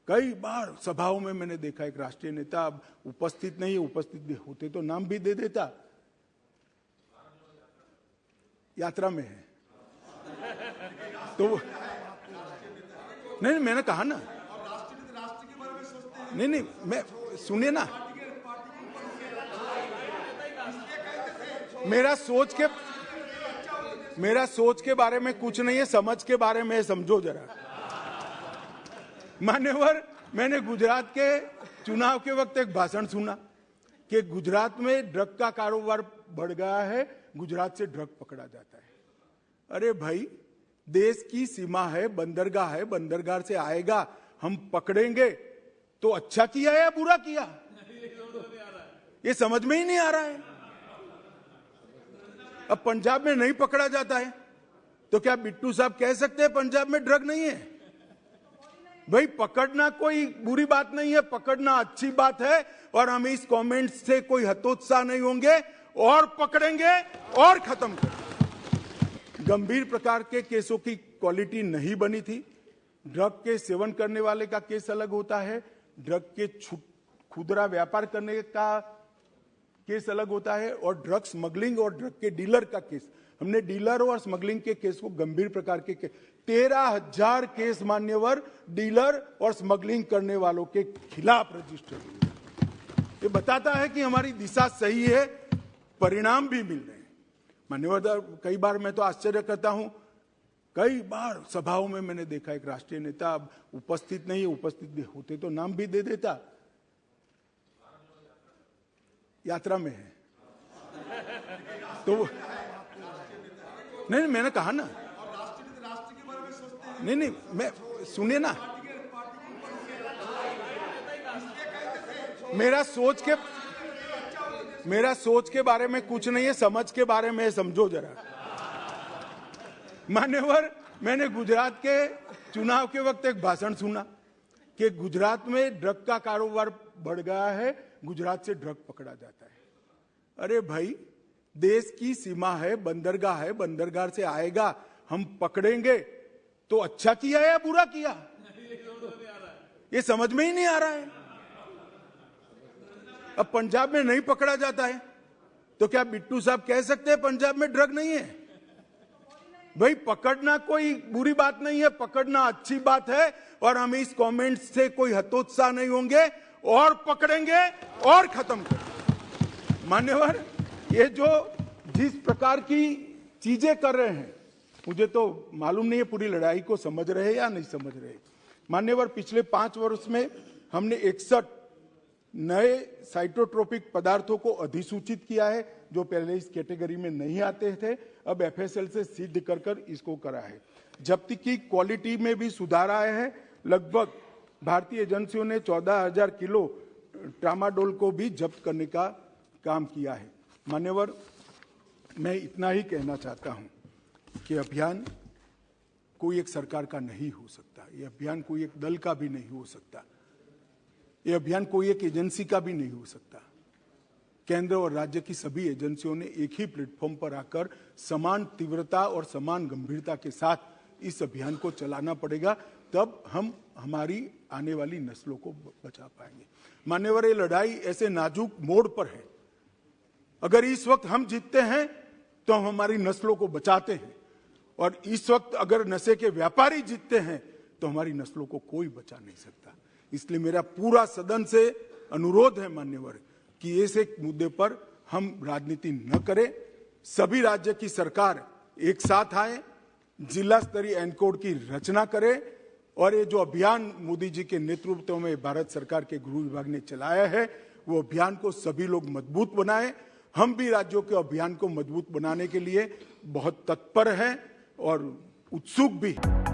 कई बार सभाओं में मैंने देखा एक राष्ट्रीय नेता अब उपस्थित नहीं है, उपस्थित होते तो नाम भी दे देता, यात्रा में है तो नहीं, मैंने कहा ना, नहीं, मैं सुनिए ना, मेरा सोच के बारे में कुछ नहीं है, समझ के बारे में समझो जरा। मान्यवर, मैंने गुजरात के चुनाव के वक्त एक भाषण सुना कि गुजरात में ड्रग का कारोबार बढ़ गया है, गुजरात से ड्रग पकड़ा जाता है। अरे भाई, देश की सीमा है, बंदरगाह है, बंदरगाह से आएगा, हम पकड़ेंगे तो अच्छा किया या बुरा किया, ये समझ में ही नहीं आ रहा है। अब पंजाब में नहीं पकड़ा जाता है तो क्या बिट्टू साहब कह सकते हैं पंजाब में ड्रग नहीं है? भाई, पकड़ना कोई बुरी बात नहीं है, पकड़ना अच्छी बात है, और हम इस कमेंट से कोई हतोत्साह नहीं होंगे और पकड़ेंगे और खत्म करेंगे। गंभीर प्रकार के केसों की क्वालिटी नहीं बनी थी। ड्रग के सेवन करने वाले का केस अलग होता है, ड्रग के खुदरा व्यापार करने का केस अलग होता है, और ड्रग स्मगलिंग और ड्रग के डीलर का केस। हमने डीलर और स्मगलिंग के केस को गंभीर प्रकार के 13,000 केस मान्यवर डीलर और स्मगलिंग करने वालों के खिलाफ रजिस्टर हुए। ये बताता है कि हमारी दिशा सही है, परिणाम भी मिल रहे हैं। मान्यवर, कई बार मैं तो आश्चर्य करता हूं, कई बार सभाओं में मैंने देखा एक राष्ट्रीय नेता अब उपस्थित नहीं है, उपस्थित होते तो नाम भी दे देता, यात्रा में है तो नहीं, मैंने कहा ना, नहीं, मैं सुनिए ना, मेरा सोच के बारे में कुछ नहीं है, समझ के बारे में समझो जरा। मान्यवर, मैंने गुजरात के चुनाव के वक्त एक भाषण सुना कि गुजरात में ड्रग का कारोबार बढ़ गया है, गुजरात से ड्रग पकड़ा जाता है। अरे भाई, देश की सीमा है, बंदरगाह है, बंदरगाह से आएगा, हम पकड़ेंगे तो अच्छा किया या बुरा किया, ये समझ में ही नहीं आ रहा है। अब पंजाब में नहीं पकड़ा जाता है तो क्या बिट्टू साहब कह सकते हैं पंजाब में ड्रग नहीं है? भाई, पकड़ना कोई बुरी बात नहीं है, पकड़ना अच्छी बात है, और हम इस कमेंट से कोई हतोत्साह नहीं होंगे और पकड़ेंगे और खत्म करेंगे। मान्यवर, ये जो जिस प्रकार की चीजें कर रहे हैं, मुझे तो मालूम नहीं है पूरी लड़ाई को समझ रहे या नहीं समझ रहे। मान्यवर, पिछले 5 वर्ष में हमने 61 नए साइटोट्रोपिक पदार्थों को अधिसूचित किया है, जो पहले इस कैटेगरी में नहीं आते थे, अब एफएसएल से सिद्ध कर इसको करा है। जब्ती की क्वालिटी में भी सुधार आया है। लगभग भारतीय एजेंसियों ने 14,000 किलो ट्रामाडोल को भी जब्त करने का काम किया है। मान्यवर, मैं इतना ही कहना चाहता हूं कि अभियान कोई एक सरकार का नहीं हो सकता, ये अभियान कोई एक दल का भी नहीं हो सकता, ये अभियान कोई एक एजेंसी का भी नहीं हो सकता। केंद्र और राज्य की सभी एजेंसियों ने एक ही प्लेटफॉर्म पर आकर समान तीव्रता और समान गंभीरता के साथ इस अभियान को चलाना पड़ेगा, तब हम हमारी आने वाली नस्लों को बचा पाएंगे। मान्यवर, ये लड़ाई ऐसे नाजुक मोड़ पर है, अगर इस वक्त हम जीतते हैं तो हम हमारी नस्लों को बचाते हैं, और इस वक्त अगर नशे के व्यापारी जीतते हैं तो हमारी नस्लों को कोई बचा नहीं सकता। इसलिए मेरा पूरा सदन से अनुरोध है मान्यवर कि इस एक मुद्दे पर हम राजनीति न करें, सभी राज्य की सरकार एक साथ आए, जिला स्तरीय एनकोड की रचना करे, और ये जो अभियान मोदी जी के नेतृत्व में भारत सरकार के गृह विभाग ने चलाया है, वो अभियान को सभी लोग मजबूत बनाएं। हम भी राज्यों के अभियान को मजबूत बनाने के लिए बहुत तत्पर हैं और उत्सुक भी हैं।